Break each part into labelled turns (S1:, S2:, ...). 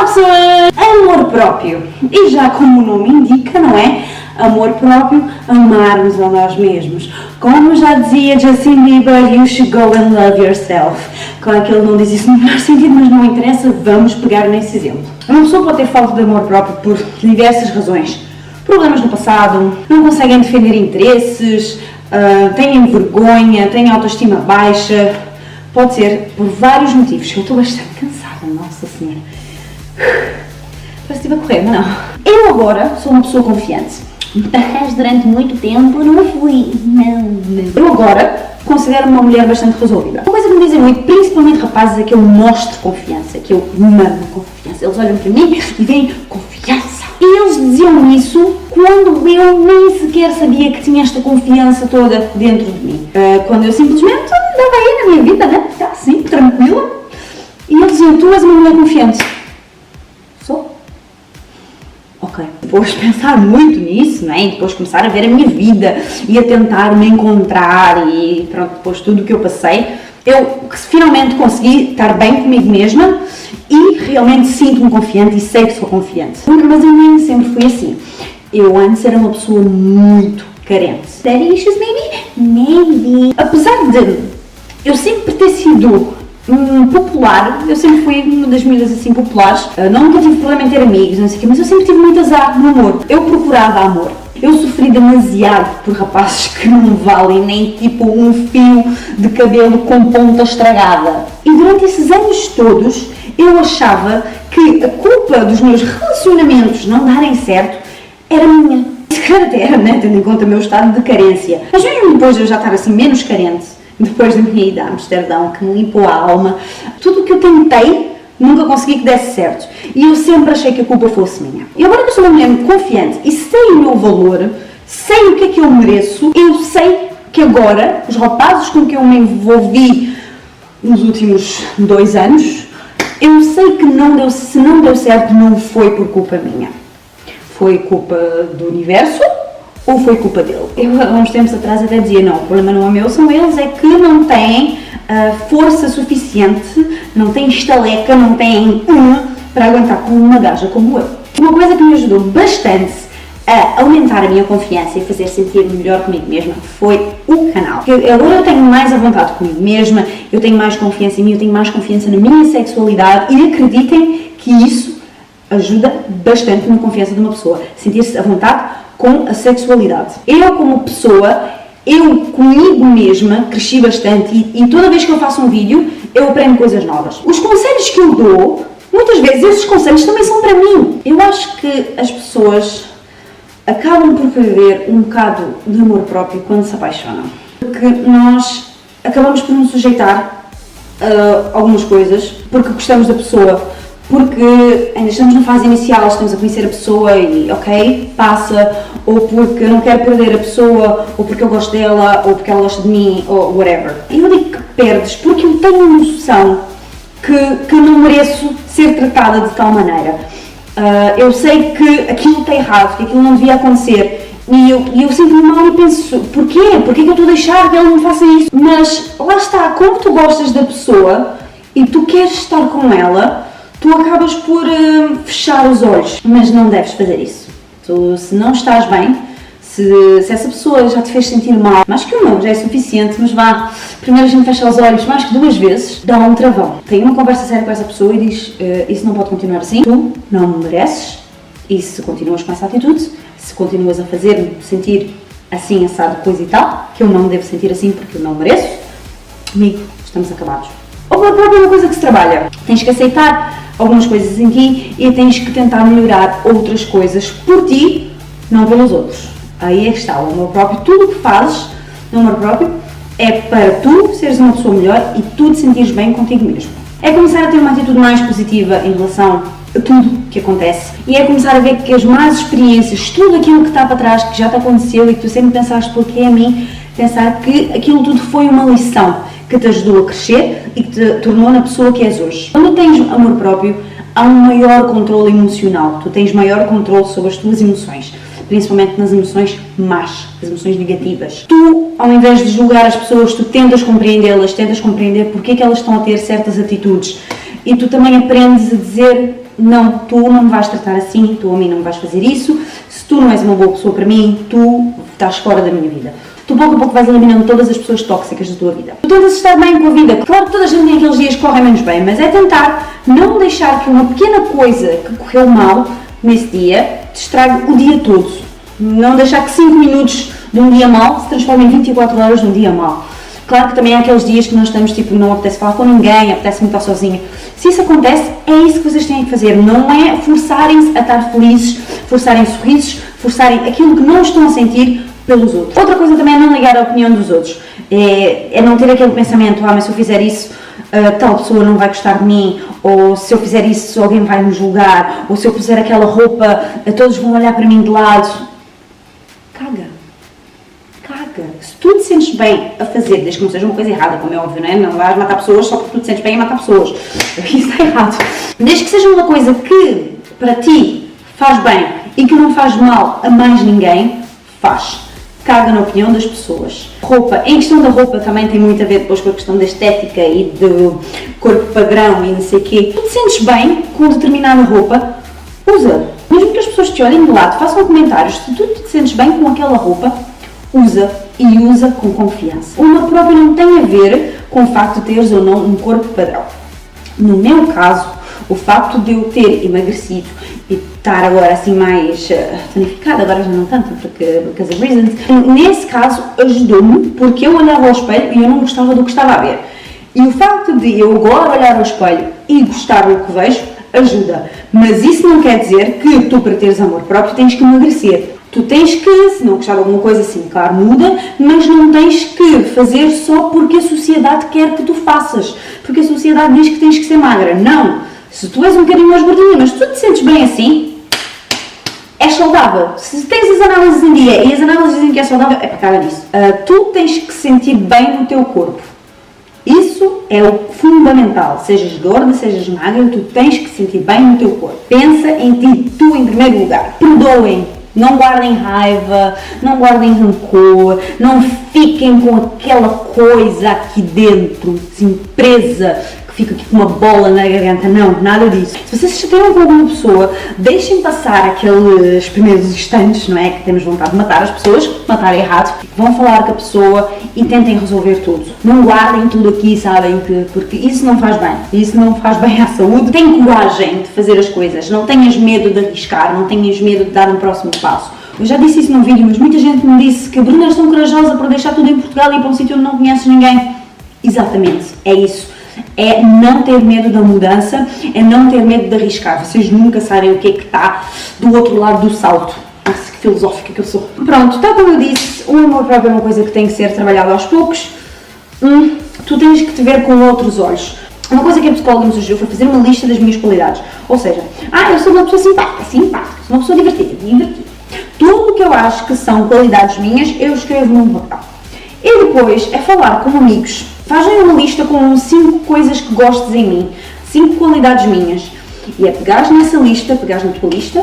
S1: Olá pessoas! Amor próprio. E já como o nome indica, não é? Amor próprio, amar-nos a nós mesmos. Como já dizia Justin Bieber, you should go and love yourself. Claro que ele não diz isso no melhor sentido, mas não interessa, vamos pegar nesse exemplo. Uma pessoa pode ter falta de amor próprio por diversas razões. Problemas no passado, não conseguem defender interesses, têm vergonha, têm autoestima baixa. Pode ser por vários motivos. Eu estou bastante cansada, nossa senhora. Parece que estive a correr, mas não. Eu agora sou uma pessoa confiante. Mas durante muito tempo não fui. Não. Eu agora considero-me uma mulher bastante resolvida. Uma coisa que me dizem muito, principalmente rapazes, é que eu mostro confiança, que eu mando confiança. Eles olham para mim e veem confiança. E eles diziam isso quando eu nem sequer sabia que tinha esta confiança toda dentro de mim. Quando eu simplesmente andava aí na minha vida, né? Assim, tranquila. E eles diziam, tu és uma mulher confiante. Sou? Ok. Depois de pensar muito nisso, né? E depois começar a ver a minha vida e a tentar me encontrar e pronto, depois tudo o que eu passei, eu finalmente consegui estar bem comigo mesma e realmente sinto-me confiante e sei que sou confiante. Mas eu nem sempre fui assim. Eu antes era uma pessoa muito carente. Daddy issues, maybe. Apesar de eu sempre ter sido popular, eu sempre fui uma das miúdas assim populares, nunca tive problema em ter amigos, não sei o quê, mas eu sempre tive muito azar no amor. Eu procurava amor. Eu sofri demasiado por rapazes que não valem nem tipo um fio de cabelo com ponta estragada. E durante esses anos todos, eu achava que a culpa dos meus relacionamentos não darem certo era minha. Se calhar até era, né, tendo em conta o meu estado de carência. Mas mesmo depois de eu já estar assim menos carente, depois da minha ida a Amsterdão, que me limpou a alma, tudo o que eu tentei, nunca consegui que desse certo. E eu sempre achei que a culpa fosse minha. E agora que eu sou uma mulher confiante e sei o meu valor, sei o que é que eu mereço, eu sei que agora, os rapazes com que eu me envolvi nos últimos 2 anos, eu sei que se não deu certo, não foi por culpa minha. Foi culpa do universo ou foi culpa dele? Eu, há uns tempos atrás, até dizia, não, o problema não é meu, são eles, é que não têm força suficiente, não têm estaleca, não têm para aguentar com uma gaja como eu. Uma coisa que me ajudou bastante a aumentar a minha confiança e fazer sentir-me melhor comigo mesma foi o canal. Agora eu tenho mais à vontade comigo mesma, eu tenho mais confiança em mim, eu tenho mais confiança na minha sexualidade e acreditem que isso ajuda bastante na confiança de uma pessoa, sentir-se à vontade com a sexualidade. Eu como pessoa, eu comigo mesma cresci bastante e toda vez que eu faço um vídeo eu aprendo coisas novas. Os conselhos que eu dou, muitas vezes esses conselhos também são para mim. Eu acho que as pessoas acabam por perder um bocado de amor próprio quando se apaixonam. Porque nós acabamos por nos sujeitar a algumas coisas, porque gostamos da pessoa, porque ainda estamos na fase inicial, estamos a conhecer a pessoa e ok, passa, ou porque eu não quero perder a pessoa, ou porque eu gosto dela, ou porque ela gosta de mim, ou whatever. E eu digo que perdes porque eu tenho noção que não mereço ser tratada de tal maneira. Eu sei que aquilo está errado, que aquilo não devia acontecer, e eu sinto-me mal e penso, porquê? Porquê que eu estou a deixar que ela me faça isso? Mas lá está, como tu gostas da pessoa e tu queres estar com ela, tu acabas por fechar os olhos, mas não deves fazer isso. Tu, se não estás bem, se essa pessoa já te fez sentir mal, mais que uma já é suficiente, mas vá, primeiro a gente fecha os olhos mais que 2 vezes, dá um travão. Tem uma conversa séria com essa pessoa e diz, isso não pode continuar assim, tu não me mereces, e se continuas com essa atitude, se continuas a fazer-me sentir assim, assado, coisa e tal, que eu não devo sentir assim porque eu não mereço, comigo estamos acabados. Ou a própria coisa que se trabalha, tens que aceitar algumas coisas em ti e tens que tentar melhorar outras coisas por ti, não pelos outros. Aí é que está o amor próprio. Tudo o que fazes no amor próprio é para tu seres uma pessoa melhor e tu te sentires bem contigo mesmo. É começar a ter uma atitude mais positiva em relação a tudo que acontece e é começar a ver que as más experiências, tudo aquilo que está para trás, que já te aconteceu e que tu sempre pensaste porque é a mim, pensar que aquilo tudo foi uma lição que te ajudou a crescer e que te tornou na pessoa que és hoje. Quando tens amor próprio, há um maior controle emocional, tu tens maior controle sobre as tuas emoções, principalmente nas emoções más, as emoções negativas. Tu, ao invés de julgar as pessoas, tu tentas compreendê-las, tentas compreender porque é que elas estão a ter certas atitudes e tu também aprendes a dizer não, tu não me vais tratar assim, tu a mim não me vais fazer isso, se tu não és uma boa pessoa para mim, tu estás fora da minha vida. Tu pouco a pouco vais eliminando todas as pessoas tóxicas da tua vida. Tu tentas estar bem com a vida. Claro que toda a gente tem aqueles dias que correm menos bem, mas é tentar não deixar que uma pequena coisa que correu mal nesse dia te estrague o dia todo. Não deixar que 5 minutos de um dia mau se transformem em 24 horas de um dia mau. Claro que também há aqueles dias que nós estamos tipo, não apetece falar com ninguém, apetece muito estar sozinha. Se isso acontece, é isso que vocês têm que fazer. Não é forçarem-se a estar felizes, forçarem sorrisos, forçarem aquilo que não estão a sentir pelos outros. Outra coisa também é não ligar à opinião dos outros. É não ter aquele pensamento, mas se eu fizer isso, tal pessoa não vai gostar de mim, ou se eu fizer isso, alguém vai me julgar, ou se eu puser aquela roupa, todos vão olhar para mim de lado. Caga. Se tu te sentes bem a fazer, desde que não seja uma coisa errada, como é óbvio, não é? Não vais matar pessoas só porque tu te sentes bem a matar pessoas. Isso está errado. Desde que seja uma coisa que, para ti, faz bem e que não faz mal a mais ninguém, faz. Caga na opinião das pessoas. Roupa, em questão da roupa também tem muito a ver depois com a questão da estética e do corpo padrão e não sei o quê. Tu te sentes bem com determinada roupa, usa. Mesmo que as pessoas te olhem de lado, façam comentários, se tu te sentes bem com aquela roupa, usa e usa com confiança. O amor próprio não tem a ver com o facto de teres ou não um corpo padrão. No meu caso, o facto de eu ter emagrecido e estar agora assim mais tonificada, agora já não tanto, because of reasons, nesse caso ajudou-me porque eu olhava ao espelho e eu não gostava do que estava a ver. E o facto de eu agora olhar ao espelho e gostar do que vejo, ajuda. Mas isso não quer dizer que tu, para teres amor próprio, tens que emagrecer. Tu tens que, se não gostar de alguma coisa assim, claro, muda, mas não tens que fazer só porque a sociedade quer que tu faças. Porque a sociedade diz que tens que ser magra. Não! Se tu és um bocadinho mais gordinha, mas tu te sentes bem assim, é saudável. Se tens as análises em dia e as análises dizem que é saudável, é para cara disso. Tu tens que sentir bem no teu corpo. Isso é o fundamental. Sejas gorda, sejas magra, tu tens que sentir bem no teu corpo. Pensa em ti, tu em primeiro lugar. Perdoem. Não guardem raiva, não guardem rancor, não fiquem com aquela coisa aqui dentro, assim, presa, que fica aqui com uma bola na garganta. Não, nada disso. Se vocês se chateiam com alguma pessoa, deixem passar aqueles primeiros instantes, não é? Que temos vontade de matar as pessoas, matar errado. Vão falar com a pessoa e tentem resolver tudo. Não guardem tudo aqui, sabem? Porque isso não faz bem. Isso não faz bem à saúde. Tem coragem de fazer as coisas. Não tenhas medo de arriscar, não tenhas medo de dar um próximo passo. Eu já disse isso num vídeo, mas muita gente me disse que a Bruna é tão corajosa para deixar tudo em Portugal e ir para um sítio onde não conheces ninguém. Exatamente, é isso. É não ter medo da mudança, é não ter medo de arriscar. Vocês nunca sabem o que é que está do outro lado do salto. Nossa, que filosófica que eu sou. Pronto, tal como eu disse, o amor próprio é uma coisa que tem que ser trabalhada aos poucos. Tu tens que te ver com outros olhos. Uma coisa que a psicóloga me sugeriu foi fazer uma lista das minhas qualidades. Ou seja, eu sou uma pessoa simpática, sou uma pessoa divertida. Tudo o que eu acho que são qualidades minhas, eu escrevo num papel. E depois é falar com amigos. Fazem uma lista com 5 coisas que gostes em mim, 5 qualidades minhas. E é pegares nessa lista, pegares na tua lista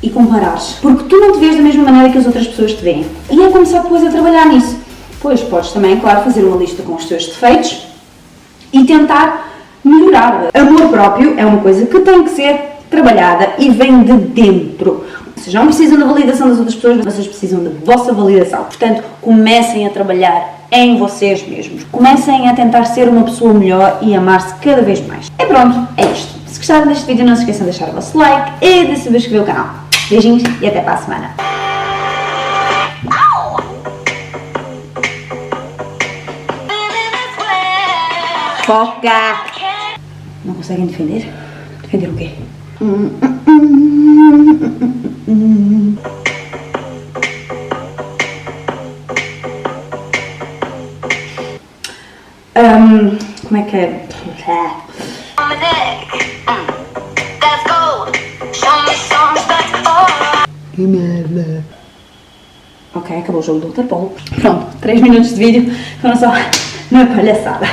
S1: e comparares. Porque tu não te vês da mesma maneira que as outras pessoas te veem. E é começar depois a trabalhar nisso. Depois podes também, claro, fazer uma lista com os teus defeitos e tentar melhorar. Amor próprio é uma coisa que tem que ser trabalhada e vem de dentro. Vocês não precisam da validação das outras pessoas, vocês precisam da vossa validação. Portanto, comecem a trabalhar em vocês mesmos. Comecem a tentar ser uma pessoa melhor e amar-se cada vez mais. E pronto, é isto. Se gostaram deste vídeo, não se esqueçam de deixar o vosso like e de subscrever o canal. Beijinhos e até para a semana. Foca! Não conseguem defender? Defender o quê? Como é que é? Que merda. Ok, acabou o jogo do waterpolo. Pronto, 3 minutos de vídeo foram só uma palhaçada.